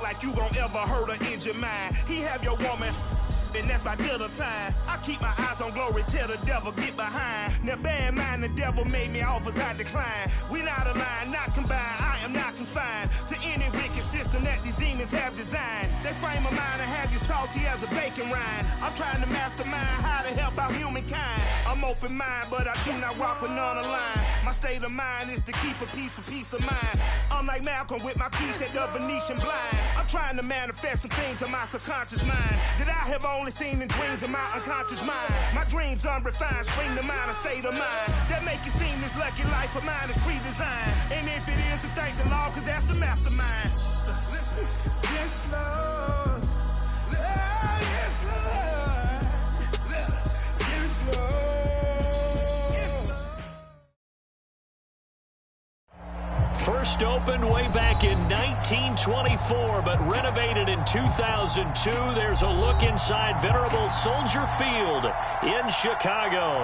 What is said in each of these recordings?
like you gon' ever hurt or injure mine. He have your woman, and that's by dinner time. I keep my eyes on glory till the devil get behind. Now bear in mind the devil made me offers I decline. We not aligned, not combined, I am not confined to any wicked system that these demons have designed. They frame a mind and have you salty as a bacon rind. I'm trying to mastermind how to help out humankind. I'm open mind, but I do not walk with none aligned. My state of mind is to keep a peace for peace of mind. Unlike Malcolm with my piece at the Venetian blinds. I'm trying to manifest some things in my subconscious mind that I have only seen in dreams of my unconscious mind. My dreams unrefined, spring to mind, a state of mind that make it seem this lucky life of mine is pre-designed. And if it is, to thank the Lord, cause that's the mastermind. Yes, Lord. Yes, Lord. Yes, Lord. First opened way back in 1924, but renovated in 2002. There's a look inside venerable Soldier Field in Chicago.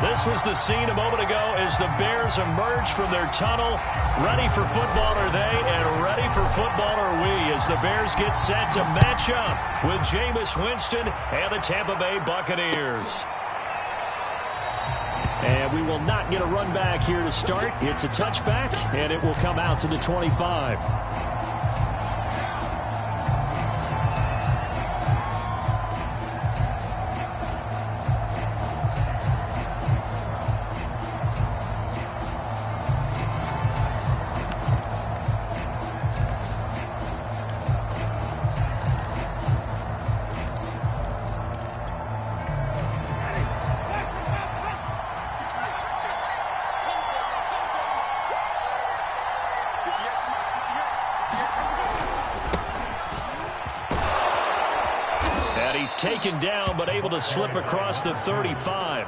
This was the scene a moment ago as the Bears emerged from their tunnel. Ready for football are they, and ready for football are we, as the Bears get set to match up with Jameis Winston and the Tampa Bay Buccaneers. And we will not get a run back here to start. It's a touchback, and it will come out to the 25. He's taken down, but able to slip across the 35.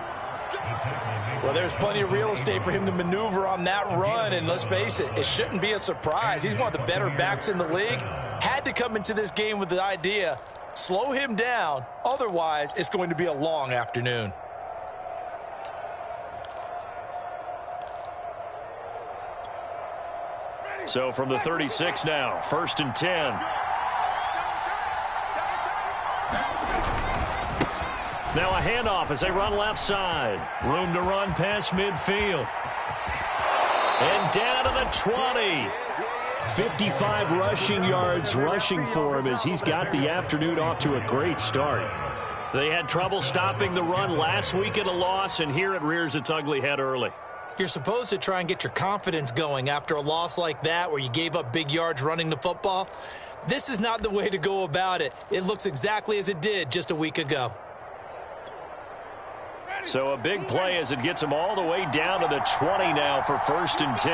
Well, there's plenty of real estate for him to maneuver on that run, and let's face it, it shouldn't be a surprise. He's one of the better backs in the league. Had to come into this game with the idea, slow him down, otherwise it's going to be a long afternoon. So from the 36 now, 1st and 10. Now a handoff as they run left side. Room to run past midfield. And down to the 20. 55 rushing yards rushing for him as he's got the afternoon off to a great start. They had trouble stopping the run last week in a loss, and here it rears its ugly head early. You're supposed to try and get your confidence going after a loss like that where you gave up big yards running the football. This is not the way to go about it. It looks exactly as it did just a week ago. So a big play as it gets him all the way down to the 20 now for 1st and 10.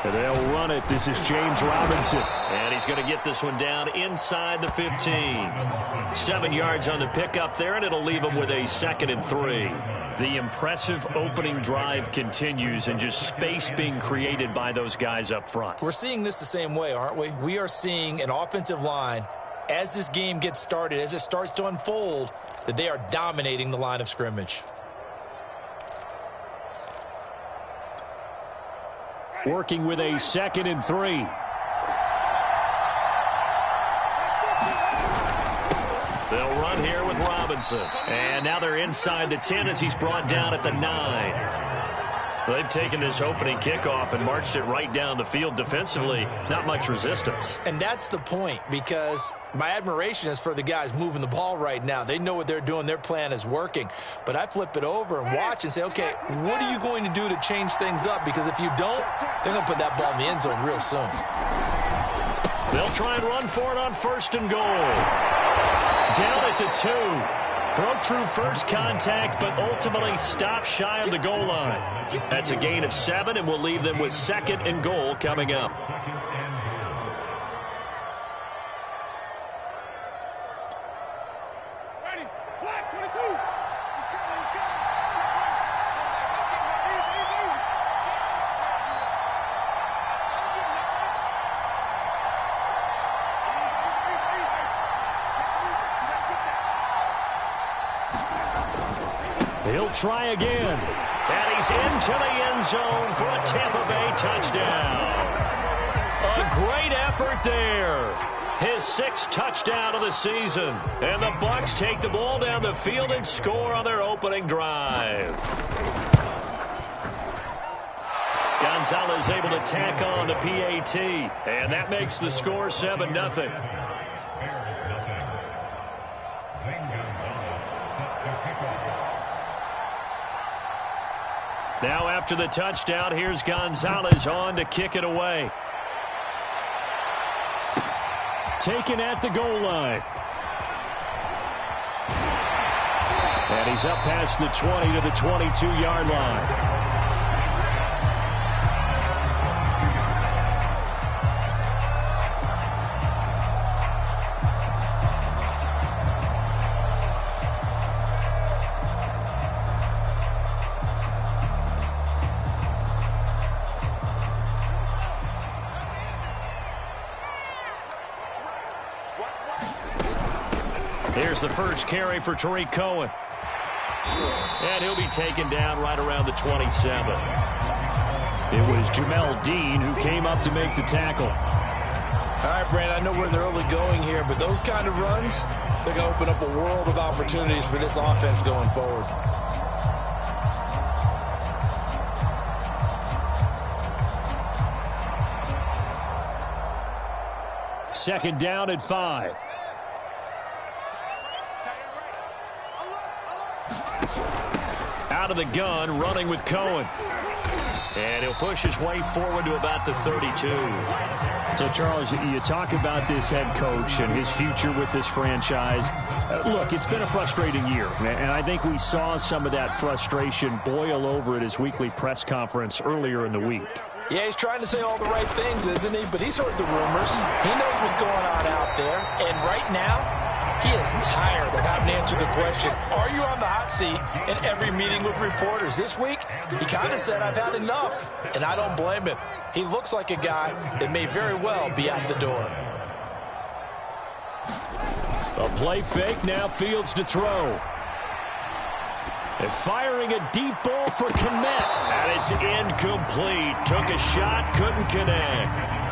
And they'll run it. This is James Robinson. And he's going to get this one down inside the 15. 7 yards on the pickup there, and it'll leave him with a 2nd and 3. The impressive opening drive continues, and just space being created by those guys up front. We're seeing this the same way, aren't we? We are seeing an offensive line, as this game gets started, as it starts to unfold, that they are dominating the line of scrimmage. Working with a 2nd and 3. They'll run here with Robinson. And now they're inside the 10 as he's brought down at the 9. They've taken this opening kickoff and marched it right down the field defensively. Not much resistance. And that's the point, because my admiration is for the guys moving the ball right now. They know what they're doing. Their plan is working. But I flip it over and watch and say, okay, what are you going to do to change things up? Because if you don't, they're going to put that ball in the end zone real soon. They'll try and run for it on 1st and goal. Down at the 2. Broke through first contact, but ultimately stopped shy of the goal line. That's a gain of 7, and we'll leave them with 2nd and goal coming up. He'll try again. And he's into the end zone for a Tampa Bay touchdown. A great effort there. His 6th touchdown of the season. And the Bucs take the ball down the field and score on their opening drive. Gonzalez able to tack on the PAT. And that makes the score 7-0. Now after the touchdown, here's Gonzalez on to kick it away. Taken at the goal line. And he's up past the 20 to the 22-yard line. Here's the first carry for Tariq Cohen. And he'll be taken down right around the 27. It was Jamel Dean who came up to make the tackle. All right, Brandon, I know we're in the early going here, but those kind of runs, they're going to open up a world of opportunities for this offense going forward. Second down at 5. Out of the gun, running with Cohen. And he'll push his way forward to about the 32. So, Charles, you talk about this head coach and his future with this franchise. Look, it's been a frustrating year, and I think we saw some of that frustration boil over at his weekly press conference earlier in the week. Yeah, he's trying to say all the right things, isn't he? But he's heard the rumors. He knows what's going on out there. And right now, he is tired of having to answer the question, are you on the hot seat in every meeting with reporters? This week, he kind of said, I've had enough. And I don't blame him. He looks like a guy that may very well be out the door. A play fake, now Fields to throw. And firing a deep ball for Kmet. And it's incomplete. Took a shot, couldn't connect.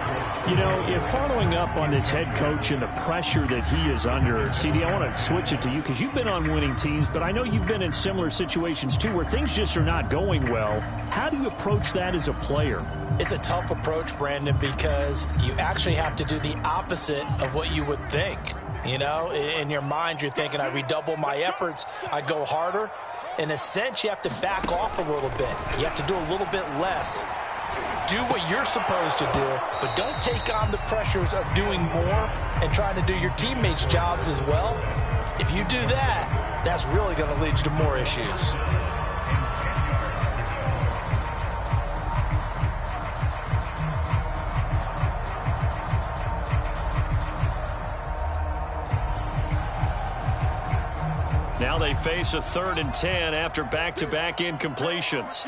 You know, if following up on this head coach and the pressure that he is under, CD, I want to switch it to you because you've been on winning teams, but I know you've been in similar situations too where things just are not going well. How do you approach that as a player? It's a tough approach, Brandon, because you actually have to do the opposite of what you would think. You know, in your mind, you're thinking, I redouble my efforts, I go harder. In a sense, you have to back off a little bit. You have to do a little bit less. Do what you're supposed to do, but don't take on the pressures of doing more and trying to do your teammates' jobs as well. If you do that, that's really going to lead you to more issues. Now they face a 3rd and 10 after back-to-back incompletions.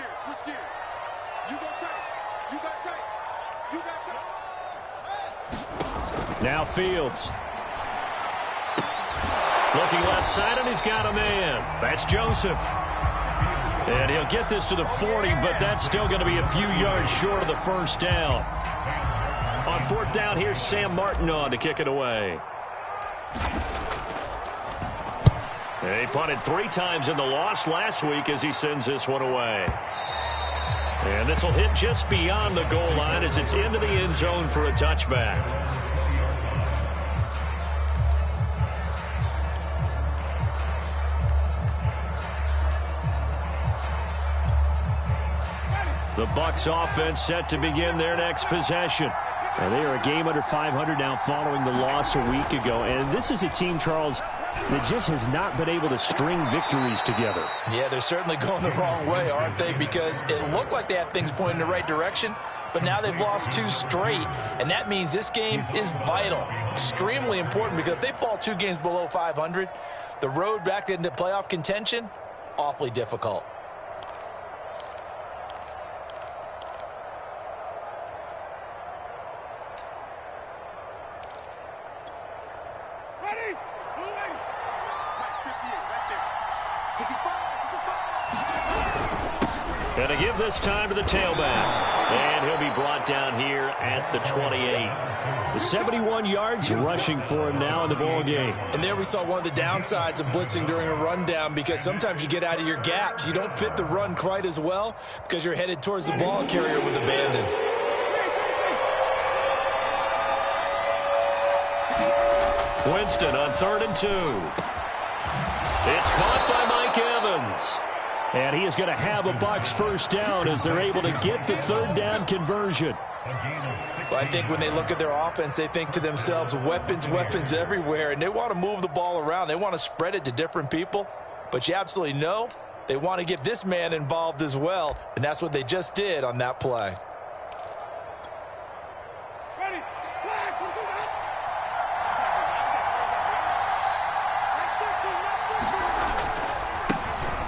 Now Fields. Looking left side, and he's got a man. That's Joseph. And he'll get this to the 40, but that's still going to be a few yards short of the first down. On 4th down, here's Sam Martin on to kick it away. And he punted 3 times in the loss last week as he sends this one away. And this will hit just beyond the goal line as it's into the end zone for a touchback. The Bucs offense set to begin their next possession. Well, they are a game under 500 now following the loss a week ago. And this is a team, Charles, that just has not been able to string victories together. Yeah, they're certainly going the wrong way, aren't they? Because it looked like they had things pointing in the right direction, but now they've lost 2 straight, and that means this game is vital, extremely important, because if they fall 2 games below 500, the road back into playoff contention, awfully difficult. And to give this time to the tailback. And he'll be brought down here at the 28. The 71 yards rushing for him now in the ball game. And there we saw one of the downsides of blitzing during a rundown, because sometimes you get out of your gaps. You don't fit the run quite as well because you're headed towards the ball carrier with abandon. Winston on 3rd and 2. It's caught by Mike Evans. And he is going to have a Bucs first down as they're able to get the 3rd down conversion. Well, I think when they look at their offense, they think to themselves, weapons, weapons everywhere, and they want to move the ball around. They want to spread it to different people, but you absolutely know they want to get this man involved as well, and that's what they just did on that play.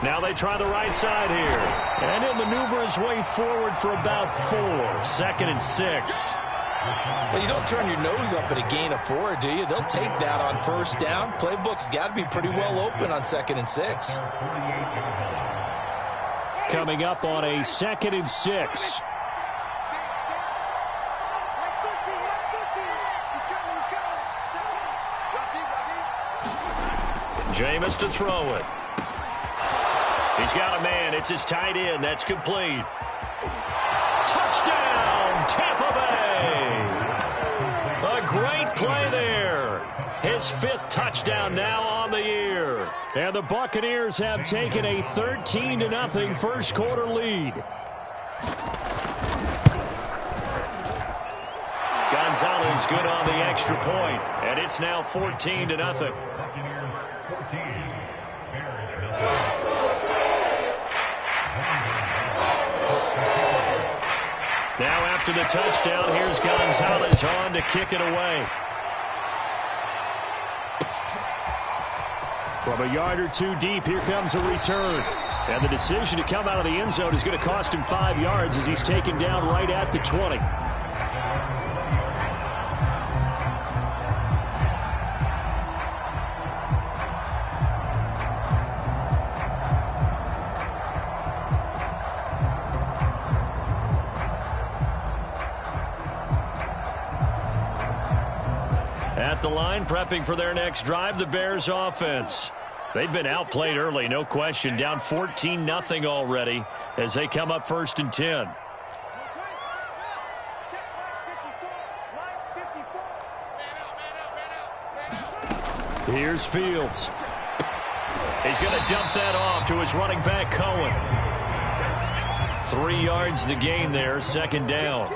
Now they try the right side here. And he'll maneuver his way forward for about 4. 2nd and 6. Well, you don't turn your nose up at a gain of 4, do you? They'll take that on first down. Playbook's got to be pretty well open on 2nd and 6. Coming up on a 2nd and 6. Jameis to throw it. He's got a man. It's his tight end. That's complete. Touchdown, Tampa Bay. A great play there. His 5th touchdown now on the year. And the Buccaneers have taken a 13-0 first quarter lead. Gonzalez good on the extra point, and it's now 14-0. Now after the touchdown, here's Gonzalez on to kick it away. From a yard or 2 deep, here comes a return. And the decision to come out of the end zone is going to cost him 5 yards as he's taken down right at the 20. At the line, prepping for their next drive, the Bears offense. They've been outplayed early, no question. Down 14-0 already as they come up 1st and 10. Here's Fields. He's going to dump that off to his running back, Cohen. 3 yards the gain there, 2nd down.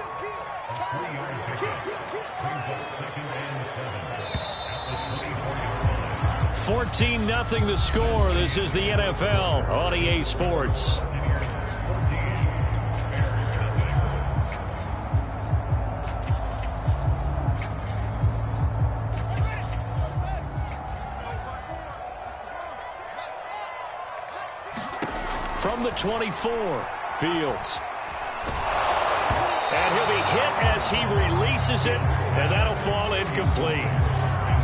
14-0 the score. This is the NFL on EA Sports. From the 24, Fields. And he'll be hit as he releases it, and that'll fall incomplete.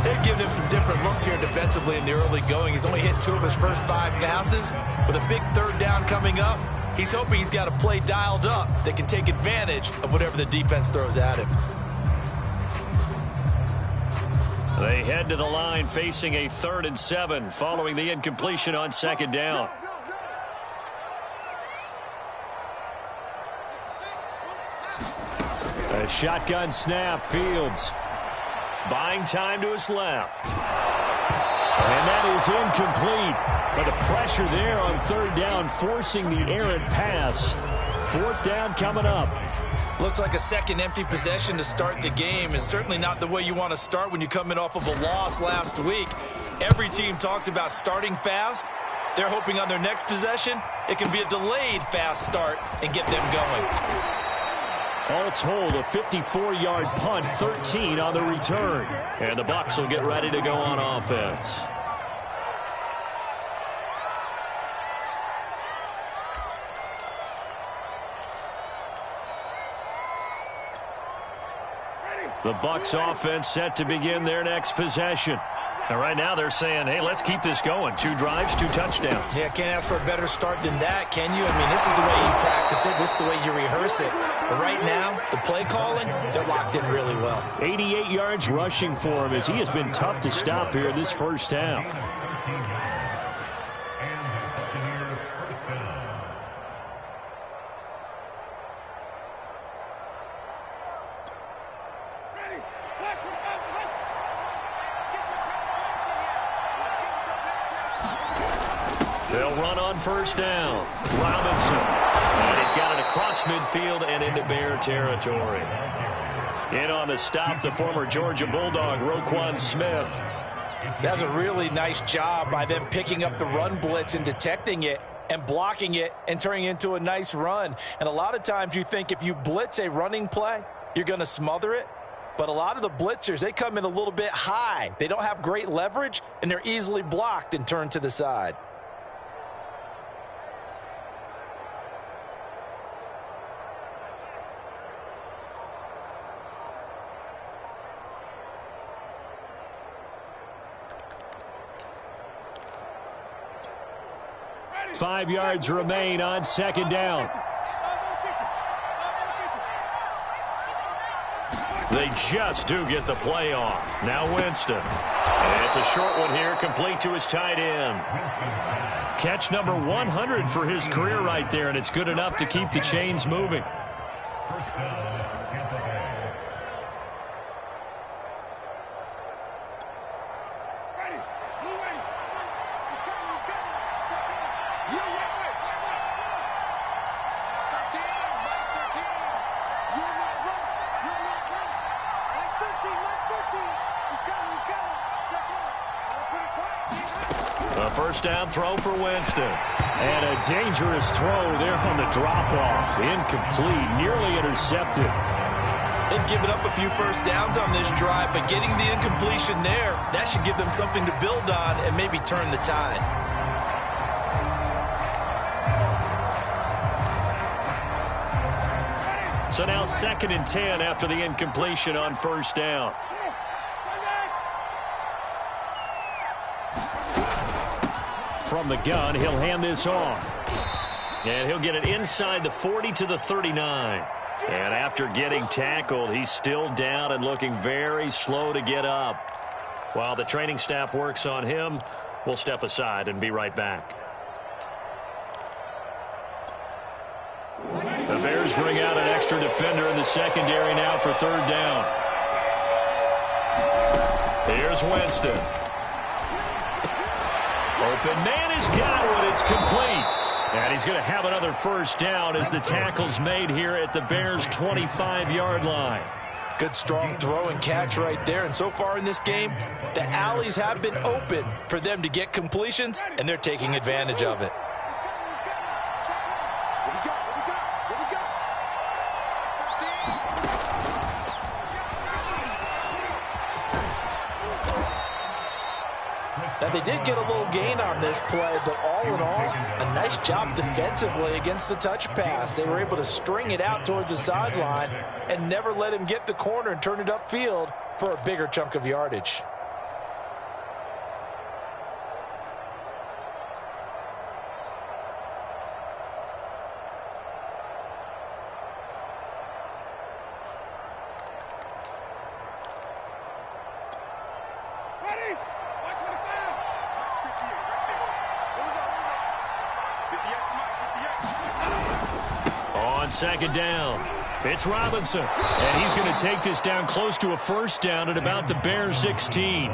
They've given him some different looks here defensively in the early going. He's only hit 2 of his first 5 passes. With a big 3rd down coming up, he's hoping he's got a play dialed up that can take advantage of whatever the defense throws at him. They head to the line facing a 3rd and 7 following the incompletion on 2nd down. A shotgun snap, Fields. Buying time to his left. And that is incomplete. But the pressure there on 3rd down, forcing the errant pass. 4th down coming up. Looks like a second empty possession to start the game, and certainly not the way you want to start when you come in off of a loss last week. Every team talks about starting fast. They're hoping on their next possession, it can be a delayed fast start and get them going. All told, a 54-yard punt, 13 on the return. And the Bucs will get ready to go on offense. The Bucs offense set to begin their next possession. And right now they're saying, hey, let's keep this going. 2 drives, 2 touchdowns. Yeah, can't ask for a better start than that, can you? I mean, this is the way you practice it. This is the way you rehearse it. But right now, the play calling, they're locked in really well. 88 yards rushing for him as he has been tough to stop here this first half. They'll run on first down. Robinson. And he's got it across midfield and into Bear territory. In on the stop, the former Georgia Bulldog, Roquan Smith. That's a really nice job by them picking up the run blitz and detecting it and blocking it and turning it into a nice run. And a lot of times you think if you blitz a running play, you're going to smother it. But a lot of the blitzers, they come in a little bit high. They don't have great leverage, and they're easily blocked and turned to the side. Five yards remain on second down. They just do get the play off. Now Winston. And it's a short one here, complete to his tight end. Catch number 100 for his career right there, and it's good enough to keep the chains moving. A first down throw for Winston. And a dangerous throw there on the drop-off. Incomplete, nearly intercepted. They've given up a few first downs on this drive, but getting the incompletion there, that should give them something to build on and maybe turn the tide. So now 2nd and 10 after the incompletion on first down. From the gun, he'll hand this off. And he'll get it inside the 40 to the 39. And after getting tackled, he's still down and looking very slow to get up. While the training staff works on him, we'll step aside and be right back. The Bears bring out an extra defender in the secondary now for third down. Here's Winston. Open man is got one. It's complete. And he's going to have another first down as the tackle's made here at the Bears' 25-yard line. Good strong throw and catch right there. And so far in this game, the alleys have been open for them to get completions, and they're taking advantage of it. Now, they did get a little gain on this play, but all in all, a nice job defensively against the touch pass. They were able to string it out towards the sideline and never let him get the corner and turn it upfield for a bigger chunk of yardage. Second down. It's Robinson. And he's going to take this down close to a first down at about the Bears 16.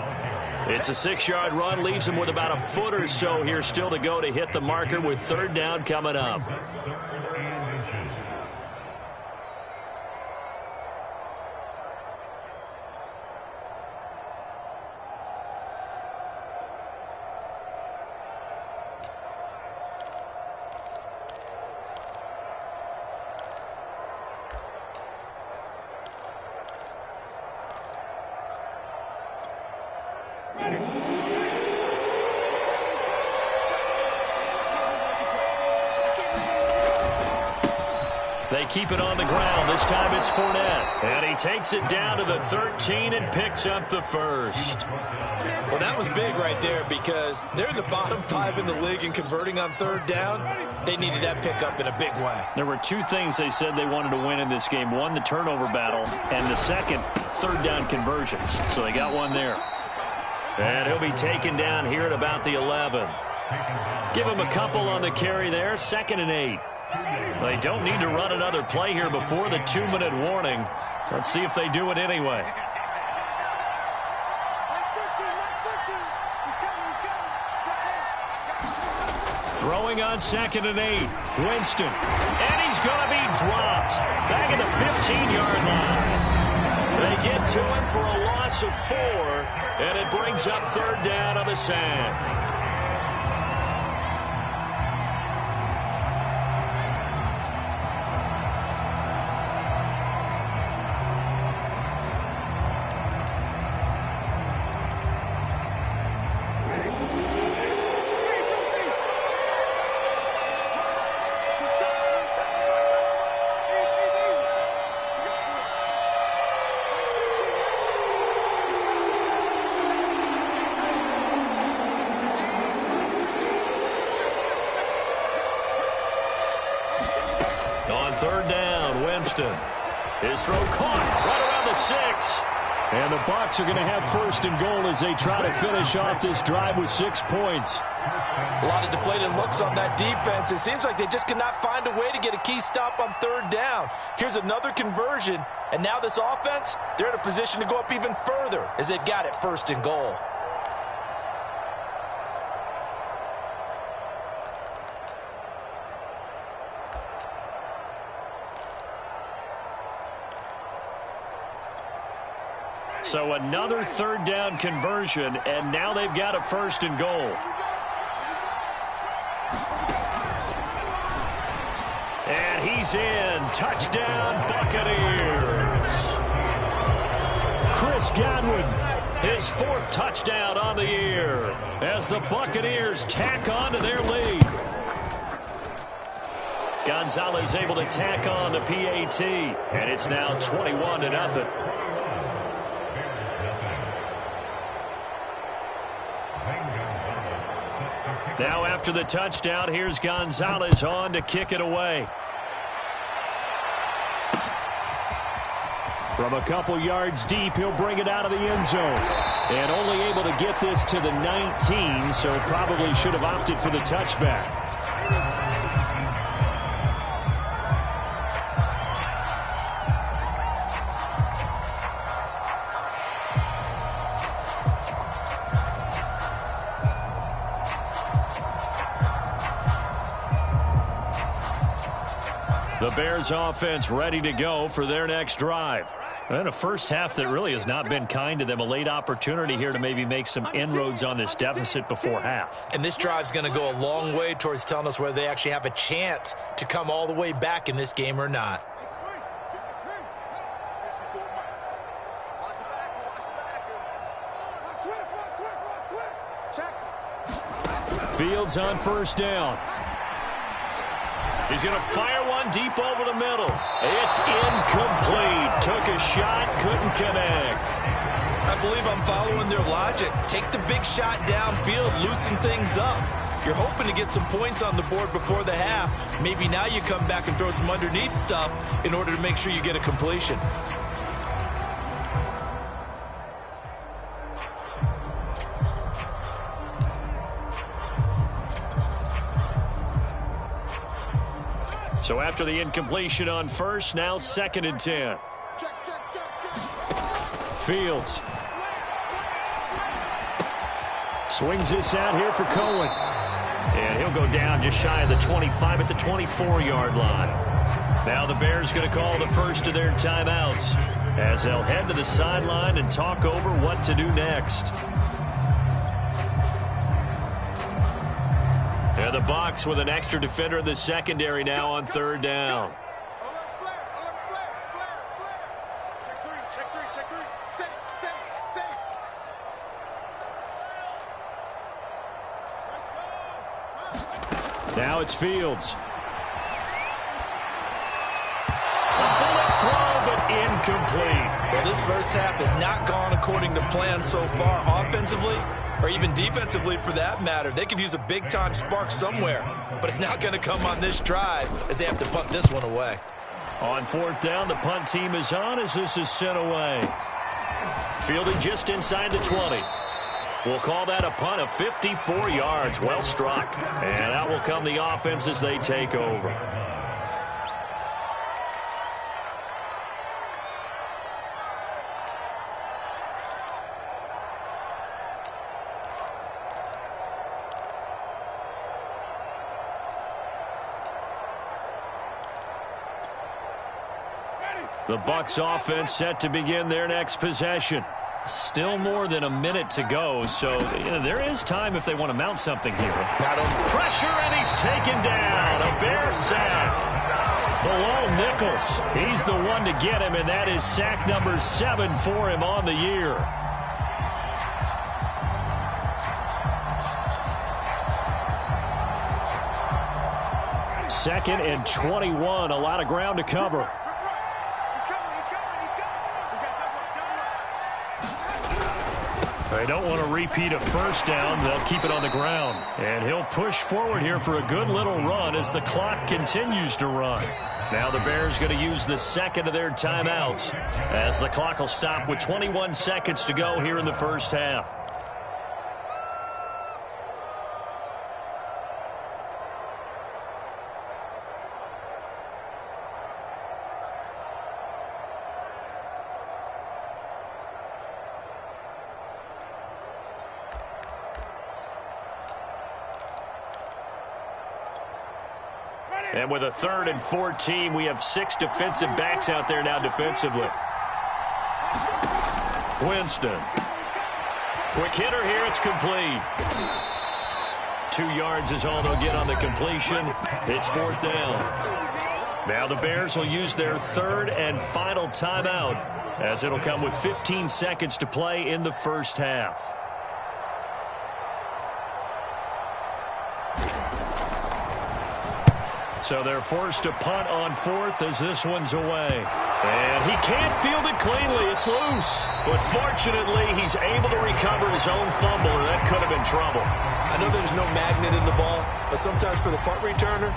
It's a 6-yard run. Leaves him with about a foot or so here still to go to hit the marker with third down coming up. They They keep it on the ground. This time it's Fournette. And he takes it down to the 13 and picks up the first. Well, that was big right there because they're in the bottom 5 in the league and converting on third down. They needed that pickup in a big way. There were two things they said they wanted to win in this game. One, the turnover battle, and the second, third down conversions. So they got one there. And he'll be taken down here at about the 11. Give him a couple on the carry there. 2nd and 8. They don't need to run another play here before the 2-minute warning. Let's see if they do it anyway. Throwing on 2nd and 8. Winston. And he's going to be dropped. Back at the 15-yard line. They get to him for a loss of 4. And it brings up third down on the sack. Third down, Winston. His throw caught right around the 6. And the Bucs are going to have 1st and goal as they try to finish off this drive with 6 points. A lot of deflated looks on that defense. It seems like they just cannot find a way to get a key stop on third down. Here's another conversion, and now this offense, they're in a position to go up even further as they've got it 1st and goal. So another third down conversion, and now they've got a 1st and goal. And he's in. Touchdown, Buccaneers. Chris Godwin. His 4th touchdown on the year as the Buccaneers tack on to their lead. Gonzalez able to tack on the PAT, and it's now 21-0. Now after the touchdown, here's Gonzalez on to kick it away. From a couple yards deep, he'll bring it out of the end zone. And only able to get this to the 19, so probably should have opted for the touchback. The Bears offense ready to go for their next drive. And a first half that really has not been kind to them. A late opportunity here to maybe make some inroads on this deficit before half. And this drive's going to go a long way towards telling us whether they actually have a chance to come all the way back in this game or not. Fields on 1st down. He's going to fire one deep over the middle. It's incomplete. Took a shot, couldn't connect. I believe I'm following their logic. Take the big shot downfield, loosen things up. You're hoping to get some points on the board before the half. Maybe now you come back and throw some underneath stuff in order to make sure you get a completion. So after the incompletion on 1st, now 2nd and 10. Fields. Swings this out here for Cohen. And he'll go down just shy of the 25 at the 24-yard line. Now the Bears going to call the first of their timeouts as they'll head to the sideline and talk over what to do next. And the Bucs with an extra defender in the secondary now on 3rd down. Now it's Fields. incomplete. Well, this first half has not gone according to plan so far offensively, or even defensively for that matter. They could use a big-time spark somewhere, but it's not going to come on this drive as they have to punt this one away. On fourth down, the punt team is on as this is sent away. Fielding just inside the 20. We'll call that a punt of 54 yards. Well struck. And out will come the offense as they take over. The Bucs offense set to begin their next possession. Still more than a minute to go, so there is time if they want to mount something here. Pressure, and he's taken down. A Bear sack. Below Nichols. He's the one to get him, and that is sack number 7 for him on the year. Second and 21, a lot of ground to cover. They don't want to repeat a first down. They'll keep it on the ground. And he'll push forward here for a good little run as the clock continues to run. Now the Bears going to use the second of their timeouts as the clock will stop with 21 seconds to go here in the first half. And with a 3rd and 14, we have 6 defensive backs out there now defensively. Winston. Quick hitter here. It's complete. 2 yards is all they'll get on the completion. It's 4th down. Now the Bears will use their 3rd and final timeout as it'll come with 15 seconds to play in the first half. So they're forced to punt on 4th as this one's away. And he can't field it cleanly. It's loose. But fortunately, he's able to recover his own fumble, and that could have been trouble. I know there's no magnet in the ball, but sometimes for the punt returner,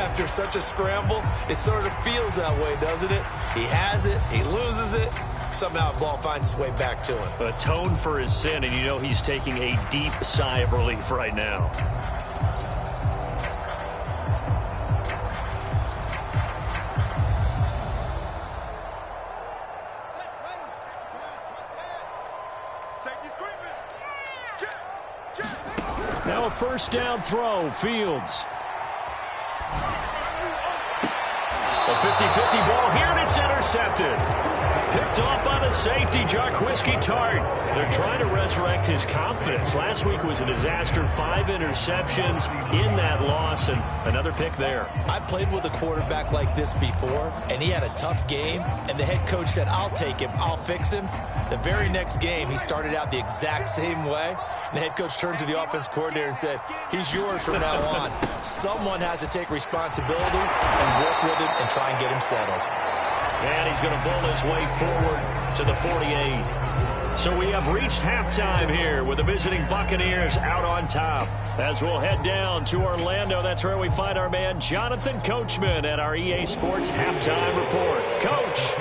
after such a scramble, it sort of feels that way, doesn't it? He has it. He loses it. Somehow the ball finds its way back to him. Atone for his sin, and you know he's taking a deep sigh of relief right now. Now a first down throw, Fields. A 50-50 ball here, and it's intercepted. Picked off by the safety, Jarquiski Tart. They're trying to resurrect his confidence. Last week was a disaster. 5 interceptions in that loss, and another pick there. I played with a quarterback like this before, and he had a tough game, and the head coach said, I'll take him, I'll fix him. The very next game, he started out the exact same way, and the head coach turned to the offense coordinator and said, he's yours from now on. Someone has to take responsibility and work with him and try and get him settled. And he's going to bowl his way forward to the 48. So we have reached halftime here with the visiting Buccaneers out on top. As we'll head down to Orlando, that's where we find our man Jonathan Coachman at our EA Sports Halftime Report. Coach.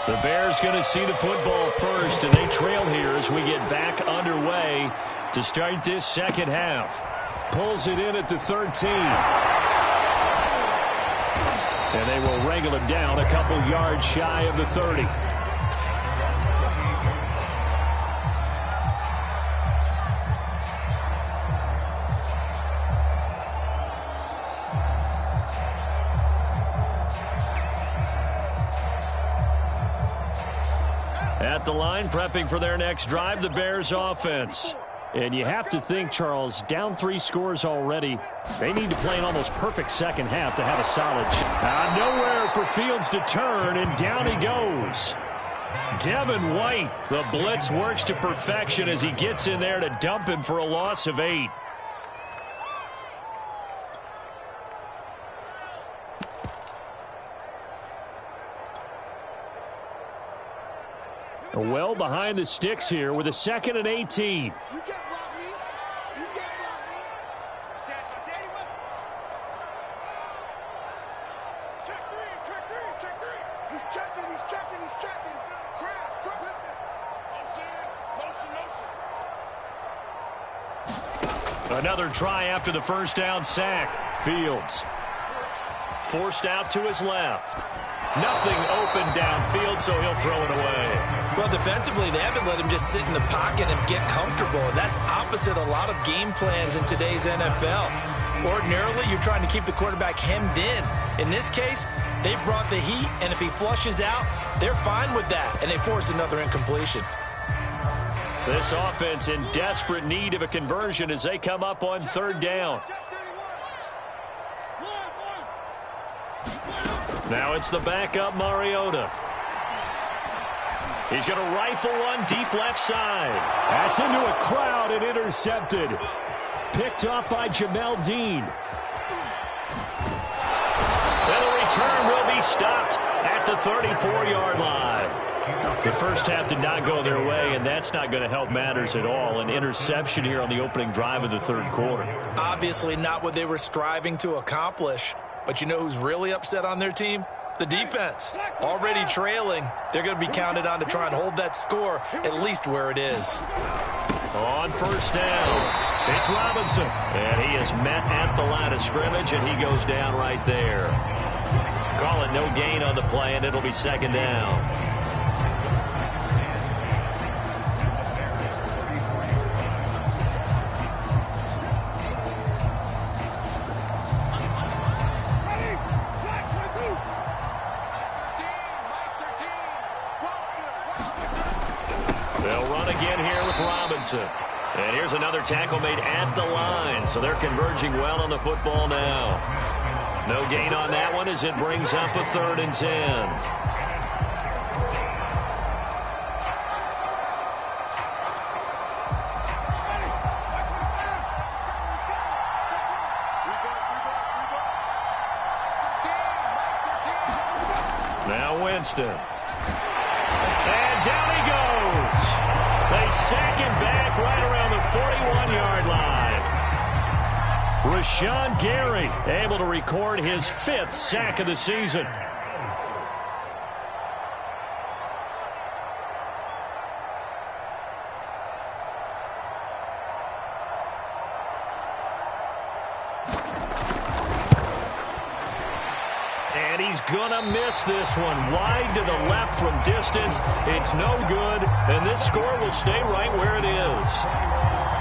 The Bears going to see the football first, and they trail here as we get back underway to start this second half. Pulls it in at the 13. And they will wrangle him down a couple yards shy of the 30. At the line, prepping for their next drive, the Bears offense. And you have to think, Charles, down 3 scores already. They need to play an almost perfect second half to have a solid. Nowhere for Fields to turn, and down he goes. Devin White, the blitz works to perfection as he gets in there to dump him for a loss of 8. Well behind the sticks here with a 2nd and 18. You can't block me. You can't block me. Check three. He's checking. Crash. Motion. Another try after the first down sack. Fields forced out to his left. Nothing open downfield, so he'll throw it away. Well, defensively, they haven't let him just sit in the pocket and get comfortable. And that's opposite a lot of game plans in today's NFL. Ordinarily, you're trying to keep the quarterback hemmed in. In this case, they brought the heat, and if he flushes out, they're fine with that, and they force another incompletion. This offense in desperate need of a conversion as they come up on 3rd down. Now it's the backup Mariota. He's going to rifle one deep left side. That's into a crowd and intercepted. Picked up by Jamel Dean. And the return will be stopped at the 34-yard line. The first half did not go their way, and that's not going to help matters at all. An interception here on the opening drive of the 3rd quarter. Obviously not what they were striving to accomplish. But you know who's really upset on their team? The defense. Already trailing. They're going to be counted on to try and hold that score at least where it is. On 1st down, it's Robinson. And he is met at the line of scrimmage, and he goes down right there. Call it no gain on the play, and it'll be 2nd down. And here's another tackle made at the line, so they're converging well on the football now. No gain on that one as it brings up a 3rd and 10. Now Winston. And down he goes. They sack him back right around the 41-yard line. Rashawn Gary able to record his 5th sack of the season. And he's going to miss this one. Wide to the left from distance. It's no good, and this score will stay right where it is.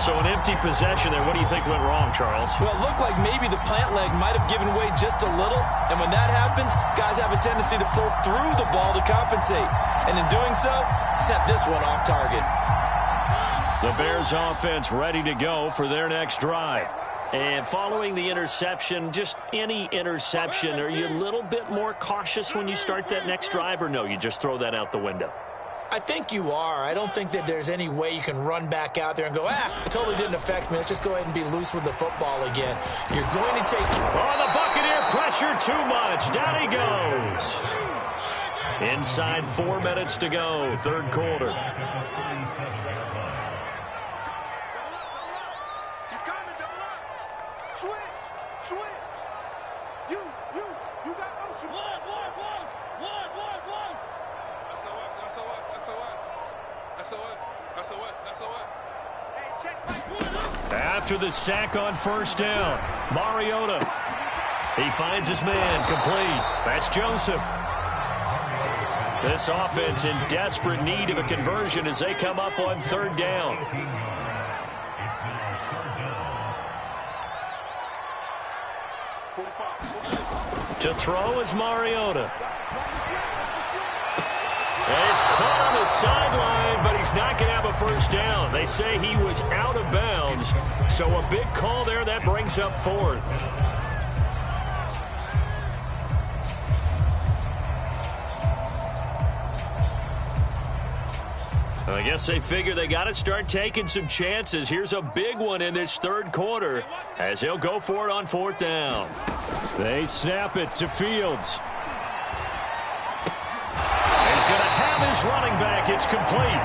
So an empty possession there. What do you think went wrong, Charles? Well, it looked like maybe the plant leg might have given way just a little, and when that happens, guys have a tendency to pull through the ball to compensate. And in doing so, sent this one off target. The Bears offense ready to go for their next drive. And following the interception, just any interception, are you a little bit more cautious when you start that next drive, or no, you just throw that out the window? I think you are. I don't think that there's any way you can run back out there and go, it totally didn't affect me. Let's just go ahead and be loose with the football again. You're going to take... Oh, the Buccaneer pressure too much. Down he goes. Inside 4 minutes to go, 3rd quarter. After the sack on 1st down, Mariota. He finds his man complete. That's Joseph. This offense in desperate need of a conversion as they come up on 3rd down. To throw is Mariota. He's caught on the sideline, but he's not going to have a 1st down. They say he was out of bounds, so a big call there that brings up 4th. I guess they figure they got to start taking some chances. Here's a big one in this 3rd quarter as he'll go for it on 4th down. They snap it to Fields. going to have his running back. It's complete.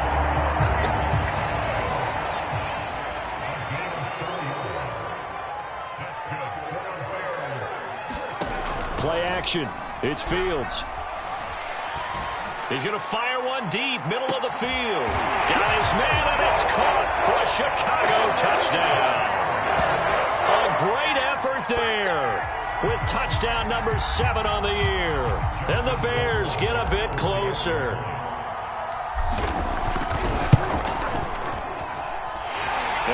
Play action. It's Fields. He's going to fire one deep, middle of the field. Got his man, and it's caught for a Chicago touchdown. A great effort there with touchdown number 7 on the year. And the Bears get a bit closer.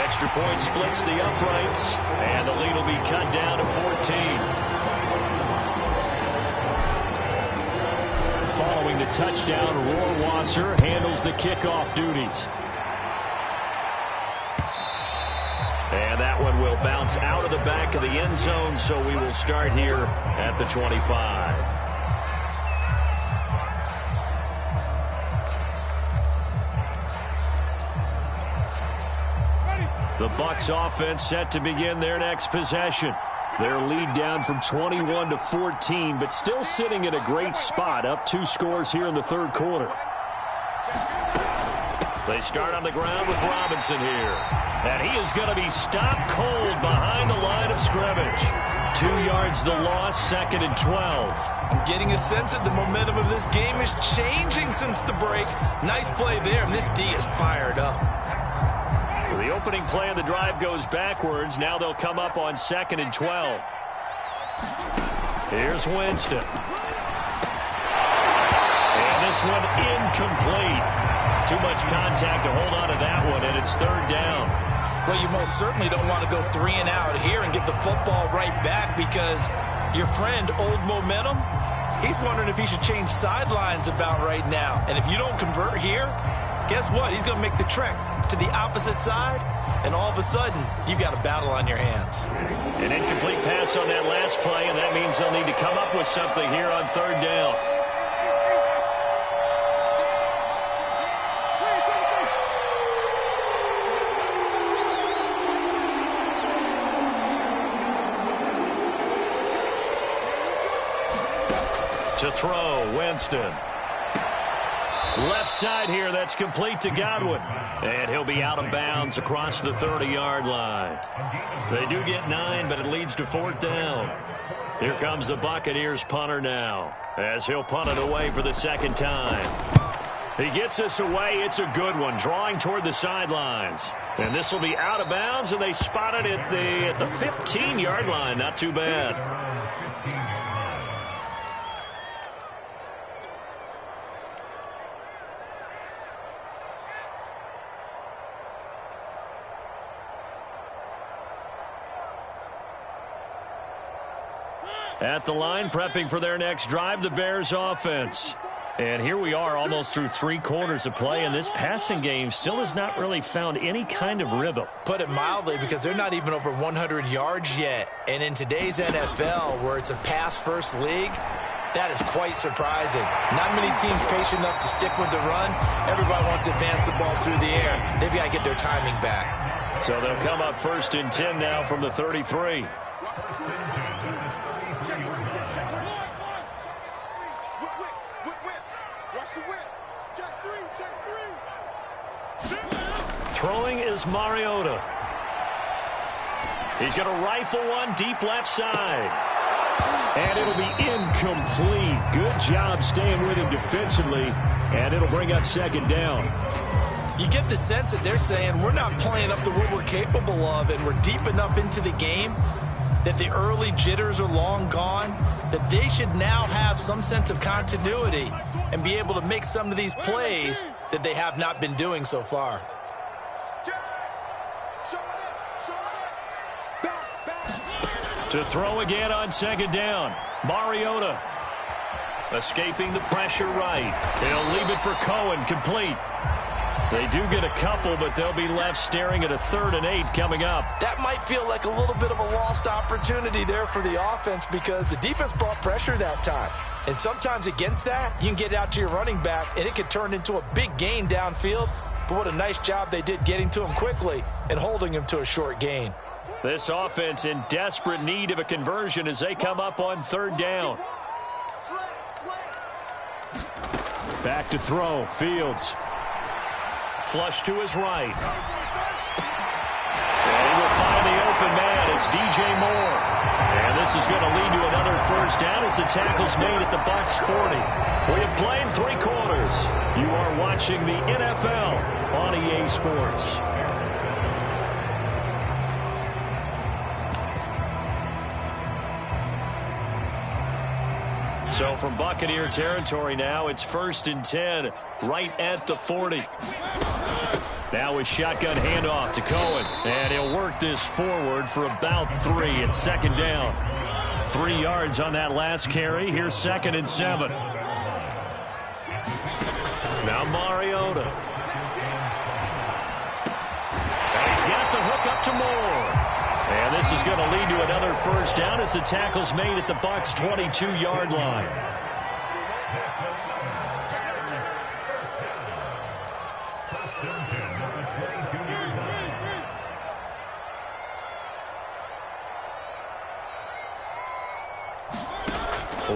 Extra point splits the uprights, and the lead will be cut down to 14. Following the touchdown, Rohrwasser handles the kickoff duties. And that one will bounce out of the back of the end zone, so we will start here at the 25. The Bucs offense set to begin their next possession. Their lead down from 21 to 14, but still sitting in a great spot, up 2 scores here in the third quarter. They start on the ground with Robinson here. And he is going to be stopped cold behind the line of scrimmage. 2 yards the loss, 2nd and 12. I'm getting a sense that the momentum of this game is changing since the break. Nice play there, and this D is fired up. So the opening play of the drive goes backwards. Now they'll come up on 2nd and 12. Here's Winston. And this one incomplete. Too much contact to hold on to that one, and it's 3rd down. Well, you most certainly don't want to go 3 and out here and get the football right back, because your friend, Old Momentum, he's wondering if he should change sidelines about right now. And if you don't convert here, guess what? He's going to make the trek to the opposite side, and all of a sudden, you've got a battle on your hands. An incomplete pass on that last play, and that means they'll need to come up with something here on 3rd down. To throw, Winston. Left side here, that's complete to Godwin. And he'll be out of bounds across the 30-yard line. They do get 9, but it leads to 4th down. Here comes the Buccaneers punter now, as he'll punt it away for the 2nd time. He gets this away. It's a good one, drawing toward the sidelines. And this will be out of bounds, and they spot it at the 15-yard line. Not too bad. At the line, prepping for their next drive, the Bears offense. And here we are almost through 3 quarters of play, and this passing game still has not really found any kind of rhythm. Put it mildly, because they're not even over 100 yards yet. And in today's NFL, where it's a pass-first league, that is quite surprising. Not many teams patient enough to stick with the run. Everybody wants to advance the ball through the air. They've got to get their timing back. So they'll come up 1st and 10 now from the 33. Throwing is Mariota. He's going to rifle one deep left side. And it'll be incomplete. Good job staying with him defensively. And it'll bring up 2nd down. You get the sense that they're saying we're not playing up to what we're capable of, and we're deep enough into the game that the early jitters are long gone, that they should now have some sense of continuity and be able to make some of these plays that they have not been doing so far. To throw again on 2nd down. Mariota escaping the pressure right. He'll leave it for Cohen, complete. They do get a couple, but they'll be left staring at a 3rd and 8 coming up. That might feel like a little bit of a lost opportunity there for the offense, because the defense brought pressure that time. And sometimes against that, you can get out to your running back, and it could turn into a big gain downfield. But what a nice job they did getting to him quickly and holding him to a short gain. This offense in desperate need of a conversion as they come up on 3rd down. Back to throw. Fields. Flush to his right. And he will find the open man. It's DJ Moore. And this is going to lead to another first down as the tackle's made at the Bucs 40. We have played 3 quarters. You are watching the NFL on EA Sports. So from Buccaneer territory now, it's 1st and 10, right at the 40. Now a shotgun handoff to Cohen, and he'll work this forward for about 3. It's 2nd down. 3 yards on that last carry. Here's 2nd and 7. Now Mariota. And he's got the hook up to Moore. And this is going to lead to another first down as the tackle's made at the Bucs 22-yard line.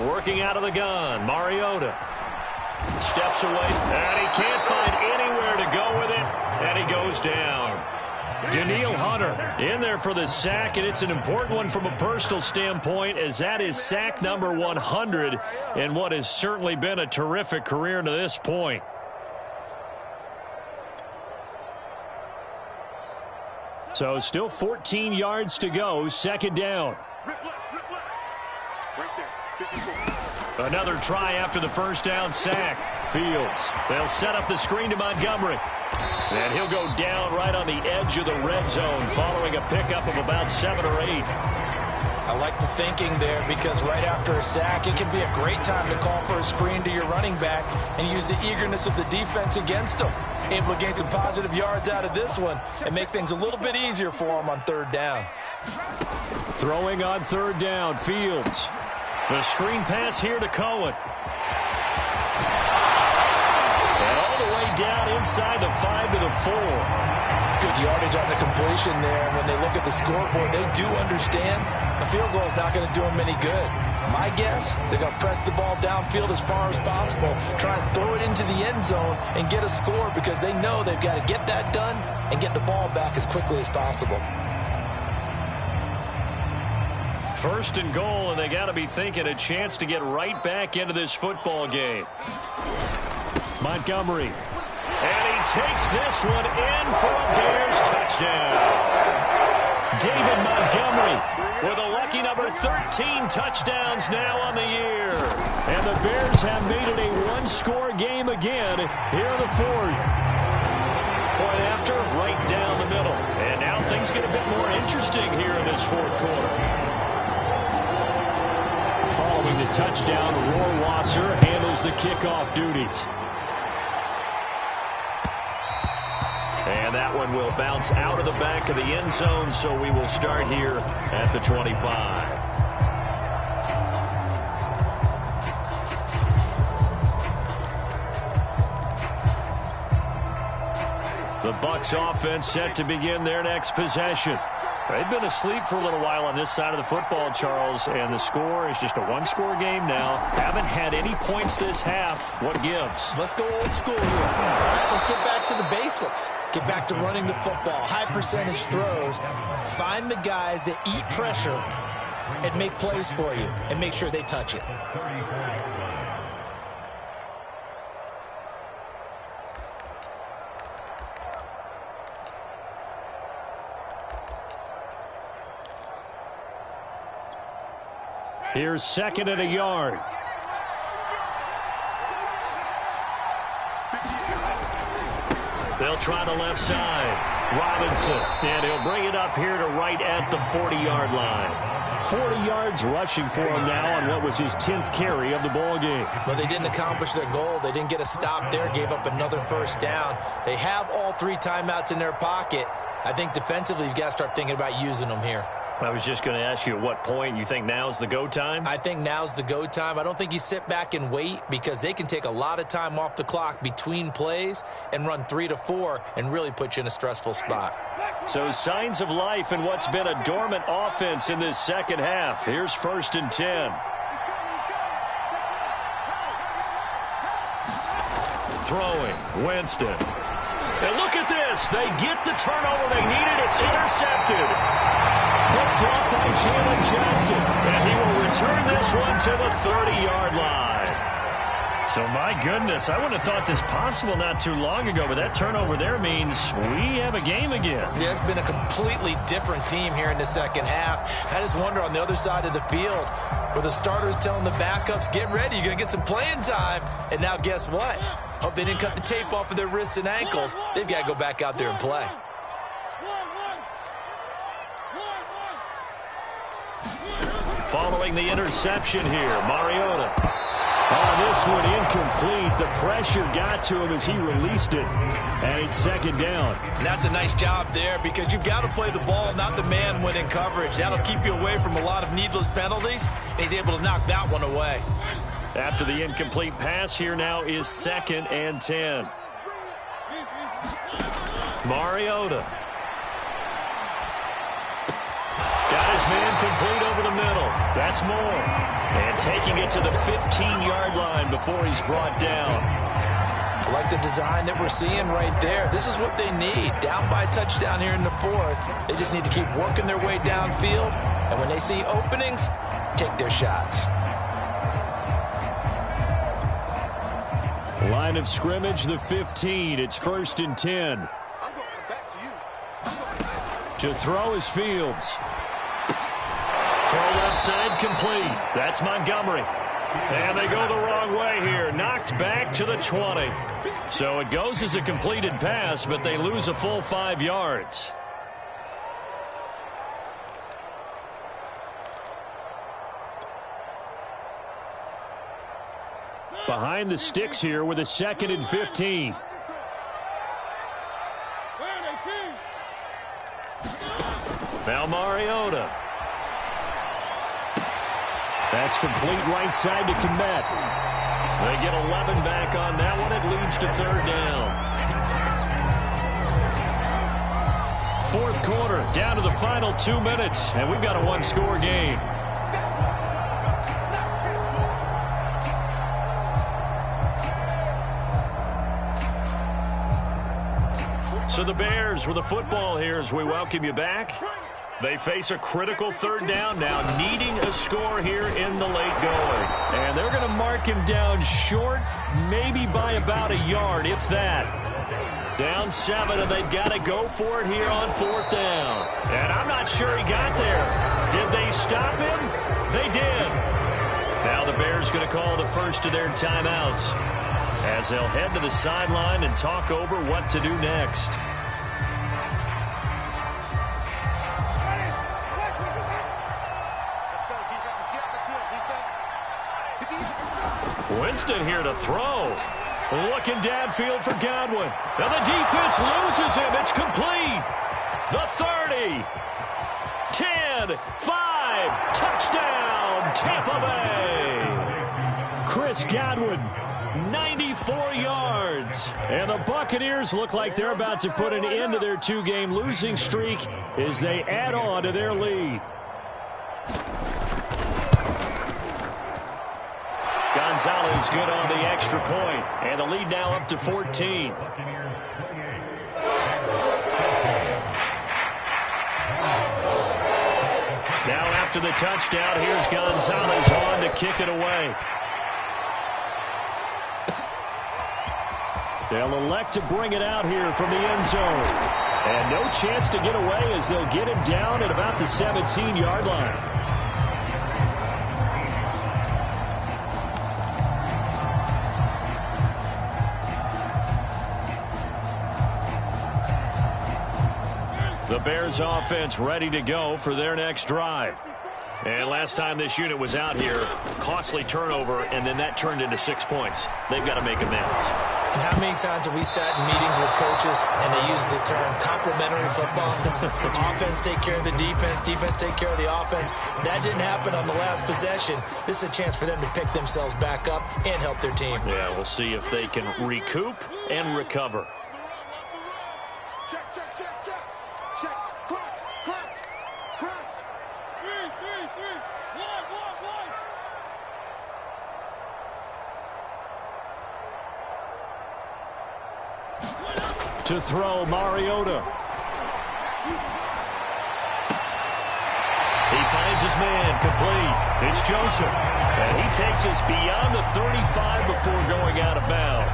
Working out of the gun, Mariota steps away, and he can't find anywhere to go with it, and he goes down. Danielle Hunter in there for the sack, and it's an important one from a personal standpoint, as that is sack number 100 in what has certainly been a terrific career to this point. So still 14 yards to go, 2nd down. Another try after the first down sack. Fields. They'll set up the screen to Montgomery. And he'll go down right on the edge of the red zone following a pickup of about 7 or 8. I like the thinking there, because right after a sack, it can be a great time to call for a screen to your running back and use the eagerness of the defense against him. Able to gain some positive yards out of this one and make things a little bit easier for him on 3rd down. Throwing on 3rd down, Fields. The screen pass here to Cohen. And all the way down inside the 5 to the 4. Good yardage on the completion there. And when they look at the scoreboard, they do understand the field goal is not going to do them any good. My guess, they're going to press the ball downfield as far as possible, try and throw it into the end zone and get a score, because they know they've got to get that done and get the ball back as quickly as possible. 1st and goal, and they got to be thinking a chance to get right back into this football game. Montgomery. And he takes this one in for a Bears touchdown. David Montgomery with a lucky number 13 touchdowns now on the year. And the Bears have made it a 1-score game again here in the 4th. Point after, right down the middle. And now things get a bit more interesting here in this 4th quarter. Following the touchdown, Rohrwasser handles the kickoff duties. And that one will bounce out of the back of the end zone, so we will start here at the 25. The Bucs offense set to begin their next possession. They've been asleep for a little while on this side of the football, Charles, and the score is just a 1-score game now. Haven't had any points this half. What gives? Let's go old school here. All right, let's get back to the basics. Get back to running the football, high percentage throws. Find the guys that eat pressure and make plays for you, and make sure they touch it. Here's 2nd and a yard. They'll try the left side. Robinson, and he'll bring it up here to right at the 40-yard line. 40 yards rushing for him now on what was his 10th carry of the ball game. But they didn't accomplish their goal. They didn't get a stop there, gave up another first down. They have all 3 timeouts in their pocket. I think defensively you've got to start thinking about using them here. I was just going to ask you at what point you think now's the go time? I think now's the go time. I don't think you sit back and wait, because they can take a lot of time off the clock between plays and run 3 to 4 and really put you in a stressful spot. So signs of life in what's been a dormant offense in this second half. Here's 1st and 10. Throwing, Winston. And look at this. They get the turnover they needed. It's intercepted. Picked up by Jalen Johnson. And he will return this one to the 30-yard line. So, my goodness, I wouldn't have thought this possible not too long ago, but that turnover there means we have a game again. Yeah, it's been a completely different team here in the second half. I just wonder on the other side of the field where the starters telling the backups, get ready, you're going to get some playing time. And now guess what? Hope they didn't cut the tape off of their wrists and ankles. They've got to go back out there and play. Following the interception here, Mariota. Oh, this one incomplete. The pressure got to him as he released it. And it's second down. And that's a nice job there because you've got to play the ball, not the man when in coverage. That'll keep you away from a lot of needless penalties. And he's able to knock that one away. After the incomplete pass, here now is 2nd and 10. Mariota. Got his man complete over the middle. That's more. And taking it to the 15-yard line before he's brought down. I like the design that we're seeing right there. This is what they need. Down by a touchdown here in the 4th. They just need to keep working their way downfield. And when they see openings, take their shots. Line of scrimmage, the 15. It's 1st and 10. To throw is Fields. Throw left side complete. That's Montgomery. And they go the wrong way here. Knocked back to the 20. So it goes as a completed pass, but they lose a full 5 yards. Behind the sticks here with a 2nd and 15. Now Mariota. That's complete right side to Kmet. They get 11 back on that one. It leads to 3rd down. 4th quarter, down to the final 2 minutes, and we've got a one-score game. So the Bears with the football here as we welcome you back. They face a critical 3rd down now, needing a score here in the late going. And they're going to mark him down short, maybe by about a yard, if that. Down 7, and they've got to go for it here on 4th down. And I'm not sure he got there. Did they stop him? They did. Now the Bears going to call the first of their timeouts as they'll head to the sideline and talk over what to do next. Winston here to throw. Looking downfield for Godwin. And the defense loses him. It's complete. The 30. 10. 5. Touchdown, Tampa Bay. Chris Godwin, 94 yards. And the Buccaneers look like they're about to put an end to their 2-game losing streak as they add on to their lead. Gonzalez good on the extra point, and the lead now up to 14. Now after the touchdown, here's Gonzalez on to kick it away. They'll elect to bring it out here from the end zone. And no chance to get away as they'll get him down at about the 17-yard line. The Bears offense ready to go for their next drive. And last time this unit was out here, costly turnover, and then that turned into 6 points. They've got to make amends. And how many times have we sat in meetings with coaches and they use the term complementary football? Offense take care of the defense, defense take care of the offense. That didn't happen on the last possession. This is a chance for them to pick themselves back up and help their team. Yeah, we'll see if they can recoup and recover. Check, check, check, check. Check. Crunch, crunch, crunch. Three. One. To throw, Mariota. He finds his man, complete. It's Joseph. And he takes us beyond the 35 before going out of bounds.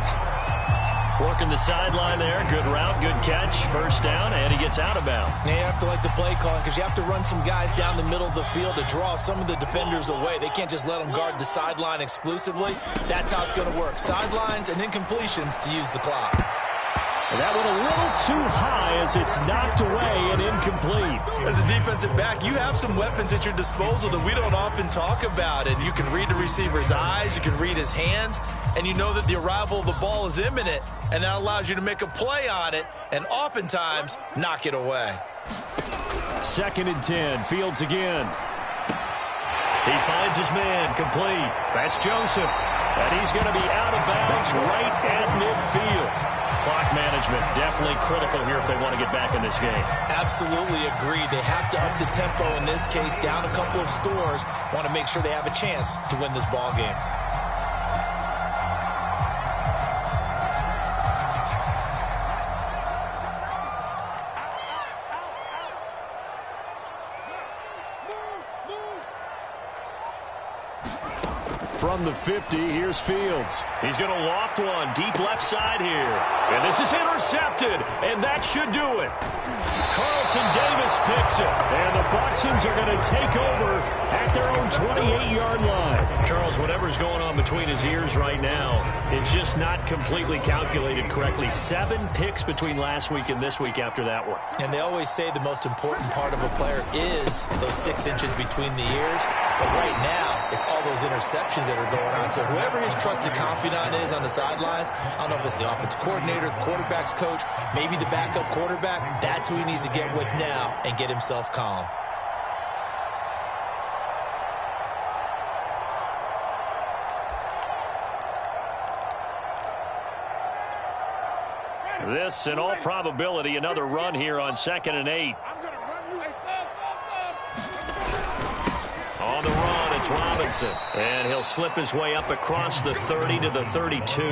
Working the sideline there. Good route, good catch. First down, and he gets out of bounds. Now you have to like the play calling because you have to run some guys down the middle of the field to draw some of the defenders away. They can't just let them guard the sideline exclusively. That's how it's going to work. Sidelines and incompletions to use the clock. And that went a little too high as it's knocked away and incomplete. As a defensive back, you have some weapons at your disposal that we don't often talk about. And you can read the receiver's eyes, you can read his hands, and you know that the arrival of the ball is imminent, and that allows you to make a play on it and oftentimes knock it away. 2nd and 10, Fields again. He finds his man, complete. That's Joseph. And he's going to be out of bounds right at midfield. Clock management definitely critical here if they want to get back in this game. Absolutely agreed. They have to up the tempo in this case, down a couple of scores. Want to make sure they have a chance to win this ball game. From the 50, here's Fields. He's going to loft one deep left side here. And this is intercepted, and that should do it. Carlton Davis picks it, and the Bucksons are going to take over at their own 28-yard line. Charles, whatever's going on between his ears right now, it's just not completely calculated correctly. 7 picks between last week and this week after that one. And they always say the most important part of a player is those 6 inches between the ears. But right now, it's all those interceptions that are going on. So whoever his trusted confidant is on the sidelines, I don't know if it's the offensive coordinator, the quarterback's coach, maybe the backup quarterback, that's who he needs to get with now and get himself calm. This, in all probability, another run here on 2nd and 8. On the run, it's Robinson. And he'll slip his way up across the 30 to the 32.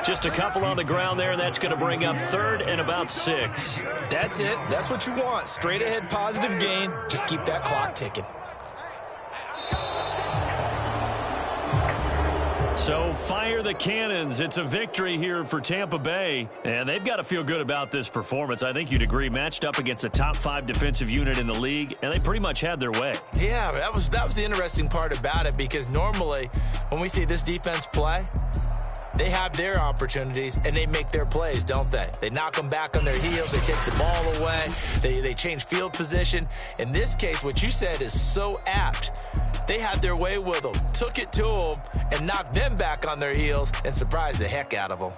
Just a couple on the ground there, and that's going to bring up 3rd and about 6. That's it. That's what you want. Straight ahead positive gain. Just keep that clock ticking. So fire the cannons. It's a victory here for Tampa Bay. And they've got to feel good about this performance. I think you'd agree. Matched up against a top 5 defensive unit in the league, and they pretty much had their way. Yeah, that was the interesting part about it, because normally when we see this defense play, they have their opportunities and they make their plays, don't they? They knock them back on their heels. They take the ball away. They change field position. In this case, what you said is so apt. They had their way with them, took it to them, and knocked them back on their heels and surprised the heck out of them.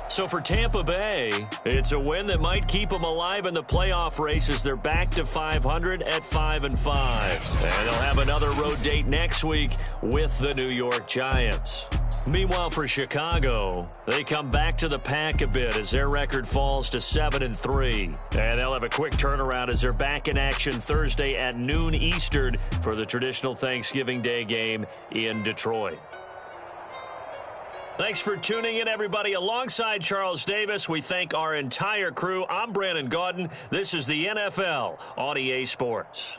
So for Tampa Bay, it's a win that might keep them alive in the playoff race as they're back to 500 at 5-5. And they'll have another road date next week with the New York Giants. Meanwhile, for Chicago, they come back to the pack a bit as their record falls to 7-3. And they'll have a quick turnaround as they're back in action Thursday at noon Eastern for the traditional Thanksgiving Day game in Detroit. Thanks for tuning in, everybody. Alongside Charles Davis, we thank our entire crew. I'm Brandon Gaudin. This is the NFL on EA Sports.